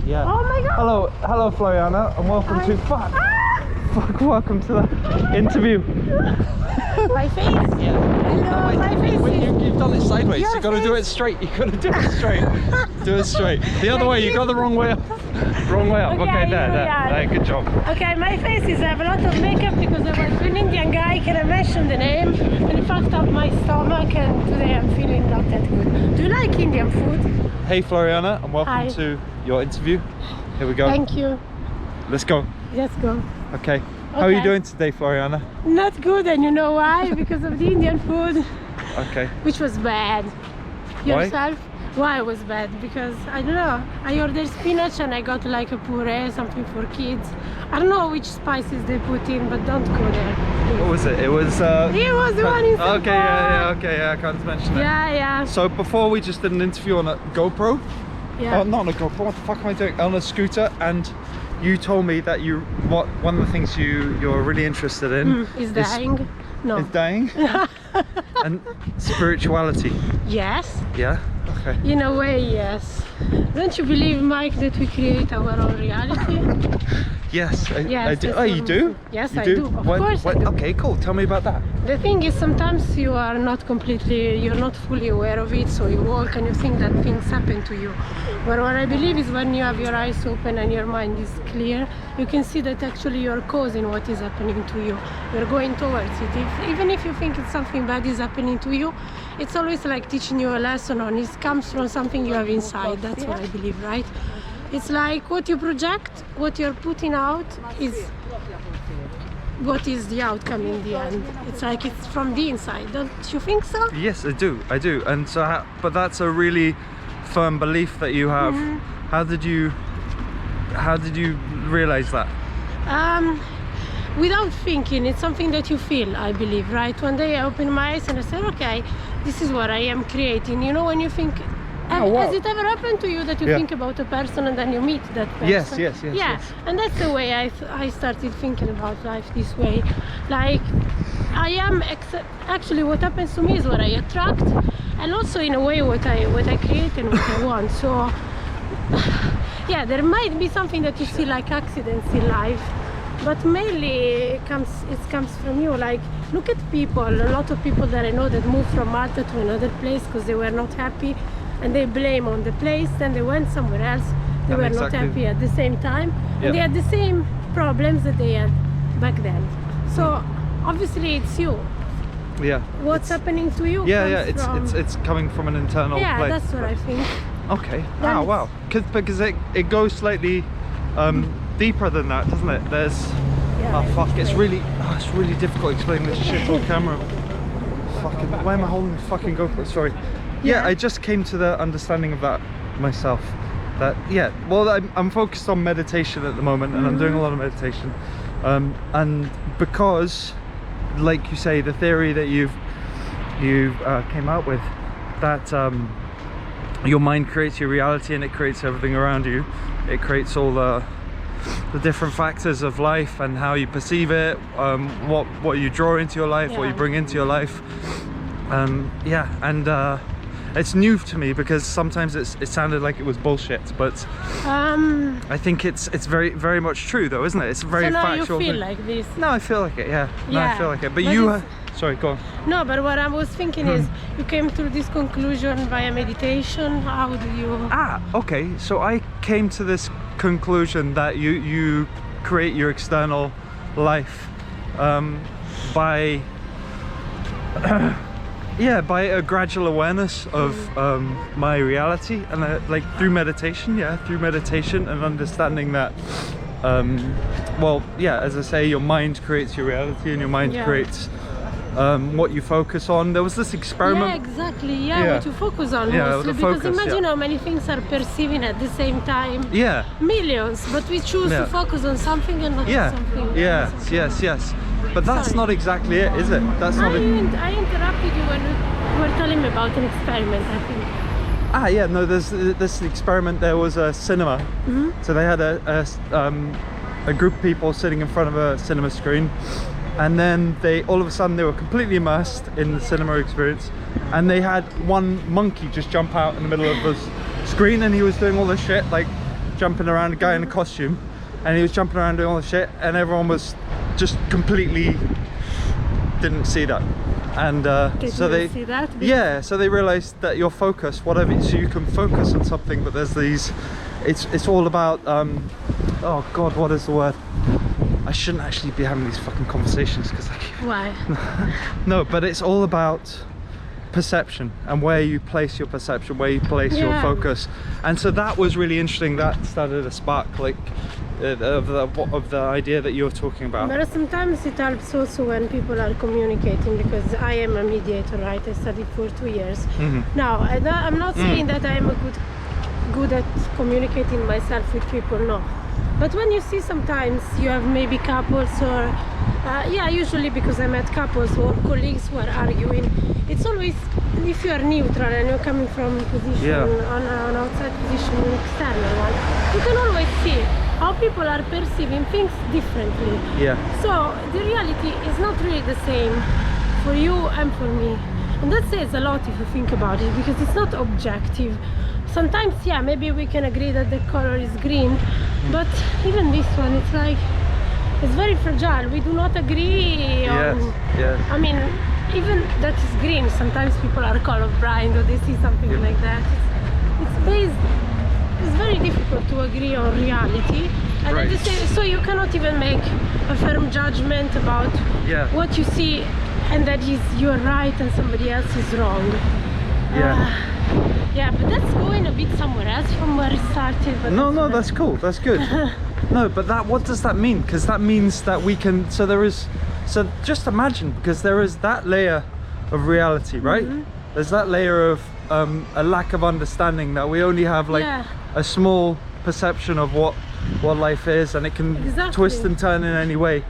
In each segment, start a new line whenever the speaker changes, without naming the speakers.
Yeah.
Oh my god.
Hello, Floriana, and welcome to welcome to the interview.
My face.
Yeah.
Hello, my face.
You've done it sideways.
Your
You got to do it straight. You got to do it straight. Do it straight. The other way. You got the wrong way up. Wrong way up. Okay, there. Hey, good job.
Okay, my face is have a lot of makeup because I was an Indian guy. Can I mention the name? And it fucked up my stomach, and today I'm feeling not that good. Do you like Indian food?
Hey, Floriana, and welcome to your interview. Here we go.
Thank you.
Let's go.
Let's go.
Okay. How are you doing today, Floriana?
Not good, and you know why? Because of the Indian food.
Okay.
Which was bad. Yourself? Why it was bad? Because I don't know. I ordered spinach and I got like a puree, something for kids. I don't know which spices they put in, but don't go there.
What was it? It was the one
in
okay, yeah, I can't mention it.
Yeah.
So before we just did an interview on a GoPro.
Yeah.
Oh, not on a GoPro, what the fuck am I doing? On a scooter, and you told me that one of the things you're really interested in
is dying. No.
Is dying? And spirituality.
Yes.
Yeah? Okay.
In a way, yes. Don't you believe, Mike, that we create our own reality?
Yes, I do. Oh, you do?
Yes,
you
I do. Of course I do.
Okay, cool. Tell me about that.
The thing is, sometimes you're not fully aware of it, so you walk and you think that things happen to you. But what I believe is when you have your eyes open and your mind is clear, you can see that actually you're causing what is happening to you. You're going towards it. Even if you think it's something bad is happening to you, it's always like teaching you a lesson, and it comes from something you have inside. That's what I believe, right? It's like what you project, what you're putting out is what is the outcome in the end. It's like it's from the inside. Don't you think so?
Yes, I do. And so, but that's a really firm belief that you have. How did you realize that?
Without thinking, it's something that you feel, I believe, right? One day I opened my eyes and I said, okay, this is what I am creating. You know, when you think, has it ever happened to you that you think about a person and then you meet that person?
Yes.
Yeah, and that's the way I started thinking about life this way. Like, I am, actually what happens to me is what I attract, and also in a way what I create and what I want. So, yeah, there might be something that you see like accidents in life, but mainly it comes from you. Like, look at people, a lot of people that I know that moved from Malta to another place because they were not happy, and they blame on the place, then they went somewhere else, they were not happy at the same time, and they had the same problems that they had back then. So obviously it's you.
Yeah.
What's happening to you?
It's coming from an internal place.
Yeah, that's what I think.
Okay. Oh wow. Because it goes slightly deeper than that, doesn't it? There's it's really difficult explaining this shit on camera. Fucking, why am I holding the fucking GoPro? Sorry. Yeah, I just came to the understanding of that myself. That well, I'm focused on meditation at the moment, and I'm doing a lot of meditation. And because, like you say, the theory that you came out with, that your mind creates your reality and it creates everything around you. It creates all the different factors of life and how you perceive it, what you draw into your life, what you bring into your life. It's new to me because sometimes it sounded like it was bullshit, but I think it's very, very much true though, isn't it? It's a very factual
So now you feel
thing.
like this?
No, I feel like it, yeah. No, I feel like it. But you... sorry, go on.
No, but what I was thinking is, you came to this conclusion via meditation. How do you...
Okay. So I came to this conclusion that you create your external life by... by a gradual awareness of my reality, and like through meditation and understanding that as I say, your mind creates your reality, and your mind creates what you focus on. There was this experiment.
Yeah, exactly. What you focus on mostly, because imagine how many things are perceiving at the same time. Yeah. Millions, but we choose to focus on something and not on something.
Yes. But that's not exactly it, is it? That's not.
I interrupted you when you were telling me about an experiment, I think.
No, there's this experiment. There was a cinema, so they had a group of people sitting in front of a cinema screen, and then all of a sudden they were completely immersed in the cinema experience, and they had one monkey just jump out in the middle of the screen, and he was doing all this shit like jumping around, a guy in a costume, and he was jumping around doing all the shit, and everyone was just completely didn't see that. And so they
see that?
yeah, so they realized that your focus, whatever, so you can focus on something, but there's these, it's all about oh god, what is the word? I shouldn't actually be having these fucking conversations because I keep...
Why?
No, but it's all about perception and where you place your perception, where you place your focus. And so that was really interesting. That started a spark, like of the idea that you're talking about.
But sometimes it helps also when people are communicating, because I am a mediator, right? I studied for 2 years. Now, I'm not saying that I am good at communicating myself with people, no. But when you see sometimes you have maybe couples or yeah, usually because I met couples or colleagues who are arguing, it's always, if you are neutral and you're coming from a position on an outside position, an external one, you can always see how people are perceiving things differently. So the reality is not really the same for you and for me, and that says a lot if you think about it, because it's not objective. Sometimes, yeah, maybe we can agree that the color is green, but even this one, it's like, it's very fragile. We do not agree on, I mean, even that is green, sometimes people are colorblind or they see something like that. It's very difficult to agree on reality. And at the same, so you cannot even make a firm judgment about what you see, and that is you're right and somebody else is wrong. Yeah, but that's going a bit somewhere else from where it started. But
no, that's cool. That's good. No, but what does that mean? Because that means that we can. So there is. So just imagine, because there is that layer of reality, right? There's that layer of a lack of understanding, that we only have like a small perception of what life is, and it can twist and turn in any way.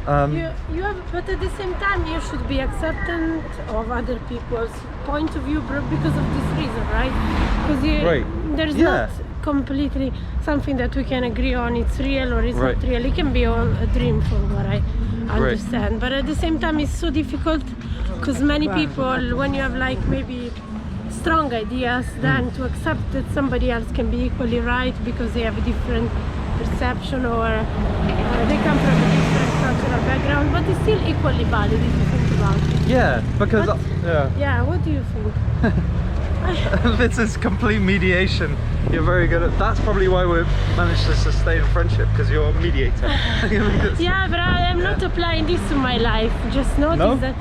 You have, but at the same time you should be acceptant of other people's point of view because of this reason, right? Because there's not completely something that we can agree on, it's real or it's not real. It can be all a dream from what I understand, but at the same time it's so difficult, because many people, when you have like maybe strong ideas, then to accept that somebody else can be equally right because they have a different perception, or they come from a different cultural background, but it's still equally valid if you think about it. Yeah, because
what do you think?
This is complete mediation. You're very good at. That's probably why we managed to sustain friendship, because you're a mediator.
Yeah, but I am not applying this to my life. Just notice that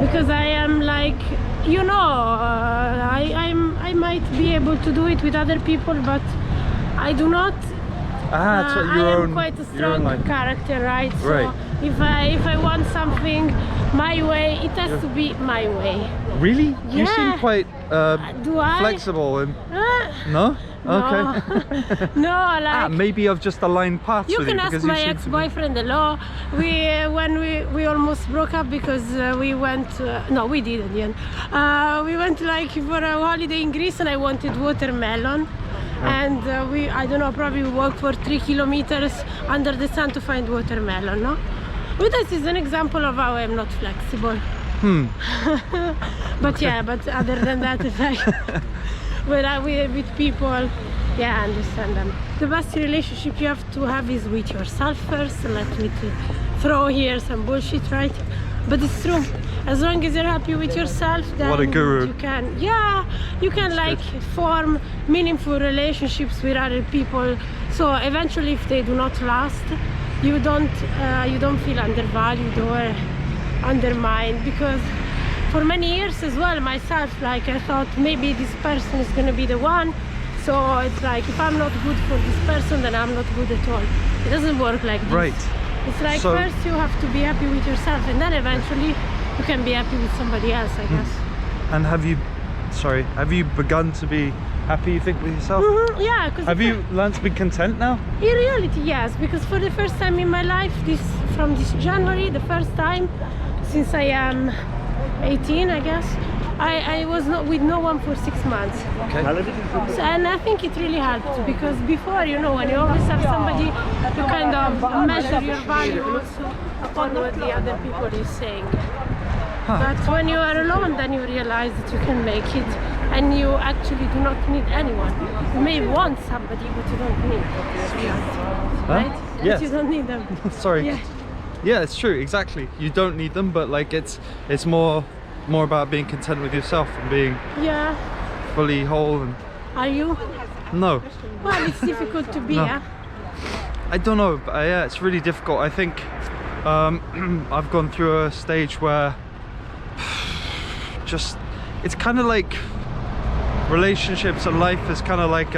because I am like, you know, I might be able to do it with other people, but I do not. I am quite a strong character, right? So if I want something my way, it has to be my way.
Really? You seem quite flexible and no? Okay.
No, like
maybe I've just aligned paths.
You can ask my ex-boyfriend-in-law. When we almost broke up because we went. No, we didn't. We went like for a holiday in Greece, and I wanted watermelon. And I don't know, probably walked for 3 kilometers under the sun to find watermelon, no? But this is an example of how I'm not flexible. But but other than that, it's like with people, I understand them. The best relationship you have to have is with yourself first. Let me throw here some bullshit, right? But it's true. As long as you're happy with yourself, then
what a guru.
you can like form meaningful relationships with other people. So eventually, if they do not last, you don't feel undervalued or undermined. Because for many years as well, myself, like I thought maybe this person is gonna be the one. So it's like, if I'm not good for this person, then I'm not good at all. It doesn't work like this. It's like, first you have to be happy with yourself, and then eventually you can be happy with somebody else, I guess.
And have you begun to be happy, you think, with yourself?
Yeah.
Have you learned to be content now?
In reality, yes, because for the first time in my life, from this January, the first time since I am 18, I guess, I was not with no one for 6 months. Okay. So, and I think it really helped, because before, you know, when you always have somebody, you kind of measure your value also upon what the other people is saying. But when you are alone, then you realize that you can make it and you actually do not need anyone. You may want somebody, but you don't need, right?
Yes.
You don't need them.
Sorry.
Yeah.
Yeah, it's true, exactly. You don't need them, but like it's more about being content with yourself and being fully whole. And
Are you?
no.
Well, it's difficult to be,
No.
yeah.
I don't know, but yeah, it's really difficult. I think I've gone through a stage where just it's kind of like relationships and life is kind of like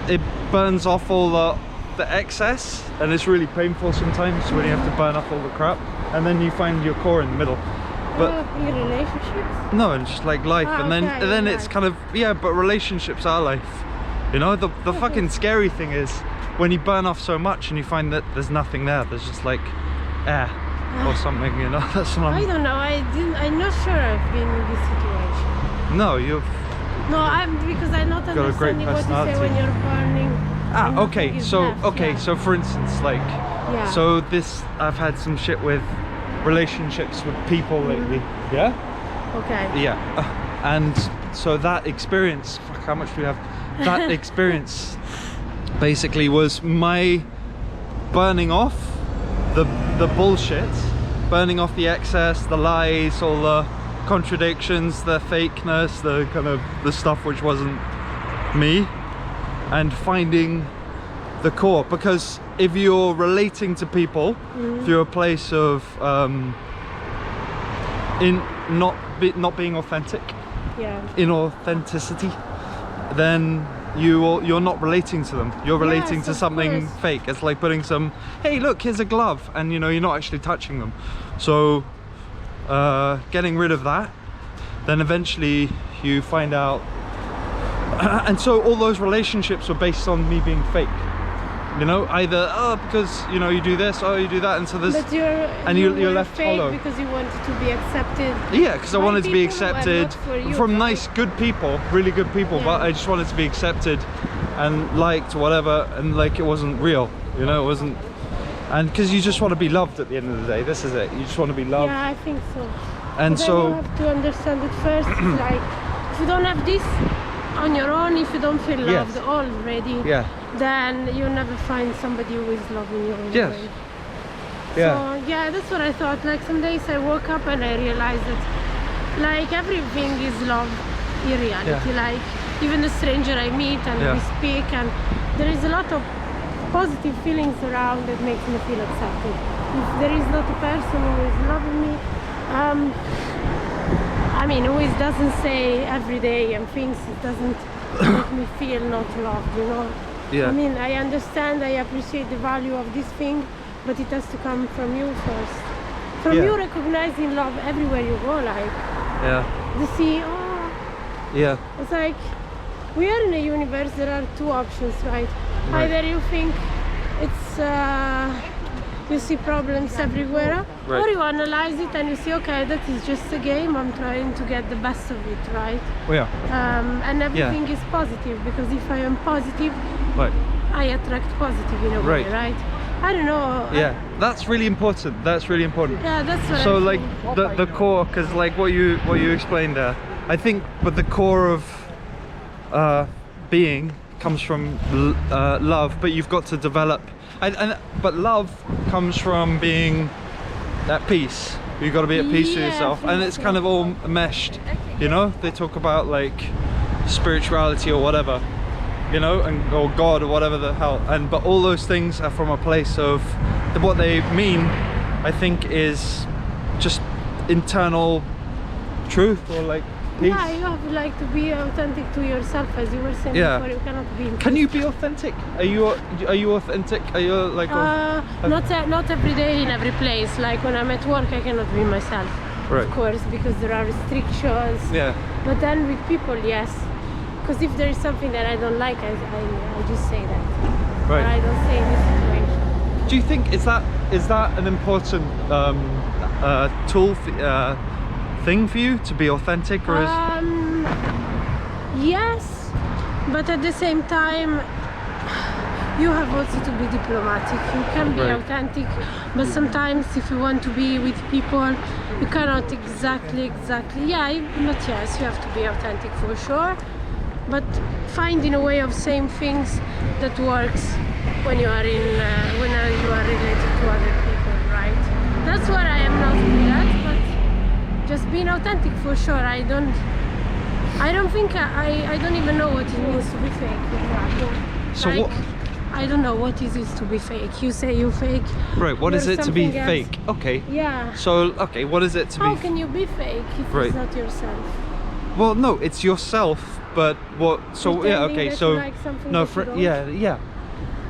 it burns off all the excess, and it's really painful sometimes when you have to burn off all the crap, and then you find your core in the middle. But
your relationships?
no, it's just like life, and then it's kind of but relationships are life, you know. The fucking scary thing is when you burn off so much and you find that there's nothing there. There's just like air or something, you know. That's what
I don't know. I'm not sure I've been in this situation.
No, you've.
No, because I'm not
got a great
understanding what you say
personality.
when you're burning. and
Okay.
nothing is
So
left,
so for instance, like,
Yeah.
so I've had some shit with relationships with people lately. Yeah.
Okay.
Yeah. And so that experience. Fuck, how much do we have? That experience basically was my burning off the bullshit, burning off the excess, the lies, all the contradictions, the fakeness, the kind of the stuff which wasn't me, and finding the core. Because if you're relating to people through a place of not being authentic, inauthenticity, then you're not relating to them. You're relating to something fake. It's like putting some, hey look, here's a glove, and you know, you're not actually touching them. So getting rid of that, then eventually you find out and so all those relationships were based on me being fake, you know, either because you know you do this, you do that, and so there's
But
you're left
fake
hollow
because you wanted to be accepted.
Yeah, because I wanted to be
people who are
accepted
not for you,
from
but
nice, good people, really good people, but I just wanted to be accepted and liked, whatever, and like it wasn't real, you know, it wasn't. And because you just want to be loved at the end of the day, this is it. You just want to be loved.
Yeah, I think so.
And
but
so
then you have to understand it first. It's like if you don't have this on your own, if you don't feel loved already, then you'll never find somebody who is loving you in a way. So yeah, that's what I thought. Like some days I woke up and I realized that like everything is love in reality. Like even the stranger I meet and we speak, and there is a lot of positive feelings around that makes me feel accepted. If there is not a person who is loving me, I mean, who doesn't say every day and things, it doesn't make me feel not loved, you know. I mean, I understand, I appreciate the value of this thing, but it has to come from you first. From you recognizing love everywhere you go, like the sea. It's like we are in a universe. There are two options, right? Either you think it's you see problems everywhere, or you analyze it and you see, okay, that is just a game, I'm trying to get the best of it, right? And everything is positive, because if I am positive, I attract positive in a way, right? I don't know.
That's really important. That's really important.
Yeah, that's what
so
I
like
think.
the core, because like what you explained there, I think, but the core of being comes from love, but you've got to develop, but love comes from being at peace. You've got to be at peace with yourself, and it's kind of all meshed, you know. They talk about like spirituality or whatever, you know, or God or whatever the hell, but all those things are from a place of what they mean, I think, is just internal truth, or like peace.
Yeah, you have like to be authentic to yourself, as you were saying before. You cannot be.
Can you be authentic? Are you authentic? Are you like?
Not every day in every place. Like when I'm at work, I cannot be myself. Of course, because there are restrictions. But then with people, yes. Because if there is something that I don't like, I just say that. But I don't say in this situation.
Do you think is that an important tool? Thing for you to be authentic, or is
yes, but at the same time you have also to be diplomatic. You can be
Right.
authentic, but sometimes if you want to be with people, you cannot exactly. Yeah, but yes, you have to be authentic for sure. But finding a way of saying things that works when you are when you are related to other people, right? That's what I am not good at, but just being authentic for sure. I don't think I don't even know what it means to be fake.
So
like,
what?
I don't know what is it to be fake. You say you fake.
Right. What is
you're
it to be
something else.
fake? Okay.
Yeah.
So okay, what is it to
How
be?
can you be fake if
Right.
it's not yourself?
Well, no, it's yourself. But what? So yeah.
Pretending
Okay.
that
So
you like something
no.
that you don't.
Yeah.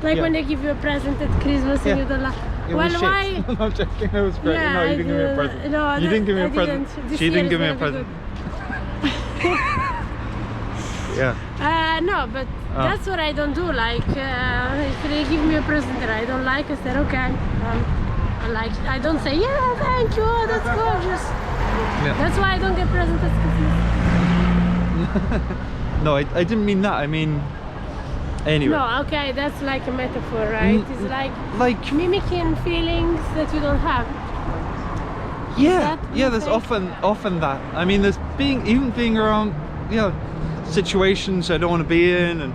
Like
yeah.
when they give you a present at Christmas
Yeah.
and you don't like.
It
Well,
was shit.
why?
No, I'm joking. It was great.
Yeah,
no, you
I
didn't give me a
did-
present.
no,
you didn't give me
I
a present.
didn't. This
She
year
didn't
is
give me a
gonna be
present. Yeah.
No, but
Oh.
that's what I don't do. Like, if they give me a present that I don't like, I said, okay, I like it. I don't say, yeah, thank you, that's gorgeous.
Yeah.
That's why I don't get presents at Christmas.
No, I didn't mean that. I mean, anyway.
No, okay, that's like a metaphor, right? It's like mimicking feelings that you don't have.
Yeah,
that
yeah. There's
fake?
often that. I mean, there's even being around, you know, situations I don't want to be in, and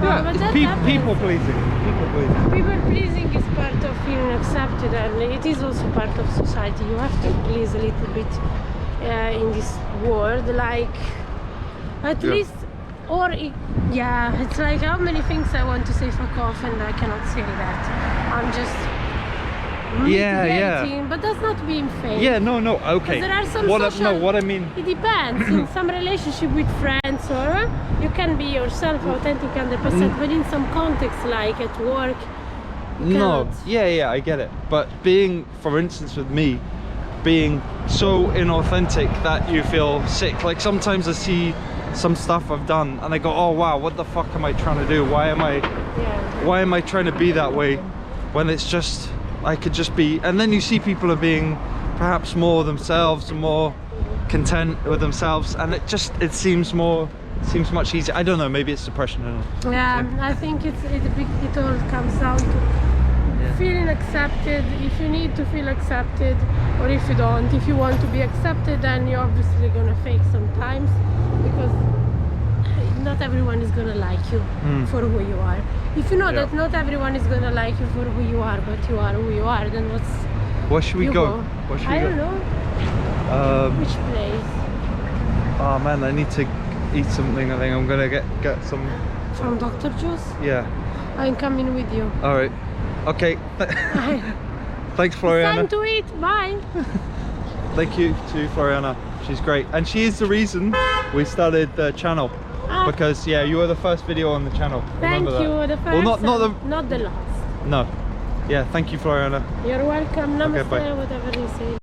yeah,
but
it's
that happens.
people pleasing.
People pleasing is part of feeling accepted, and it is also part of society. You have to please a little bit in this world, like at
Yeah.
least, or yeah, it's like how many things I want to say fuck off and I cannot say that. I'm just mitigating, but that's not being fake.
Yeah, no, okay.
There are some
what
social,
what I mean.
It depends. In some relationship with friends, or you can be yourself, authentic 100%. But in some context, like at work, you
No,
cannot.
yeah, I get it. But being, for instance, with me, being so inauthentic that you feel sick. Like sometimes I see some stuff I've done and I go, oh wow, what the fuck am I trying to do? Why am I trying to be that way when it's just, I could just be. And then you see people are being perhaps more themselves and more content with themselves, and it seems much easier. I don't know, maybe it's depression. I don't know.
Yeah, I think it all comes down to feeling accepted. If you need to feel accepted, or if you don't, if you want to be accepted, then you're obviously gonna fake sometimes, because not everyone is gonna like you for who you are. If you know that not everyone is gonna like you for who you are, but you are who you are, then
Where should we go? Where should we
I
go?
don't know. Which place?
Oh man, I need to eat something. I think I'm gonna get some.
From Dr. Juice?
Yeah.
I'm coming with you.
All right. Okay. Thanks, Floriana.
Time to eat. Bye.
Thank you to Floriana. She's great, and she is the reason we started the channel. Because you were the first video on the channel.
Thank
Remember
you.
that?
The first.
Well,
not the last.
No. Yeah. Thank you, Floriana.
You're welcome. Namaste.
Okay, bye.
Whatever you say.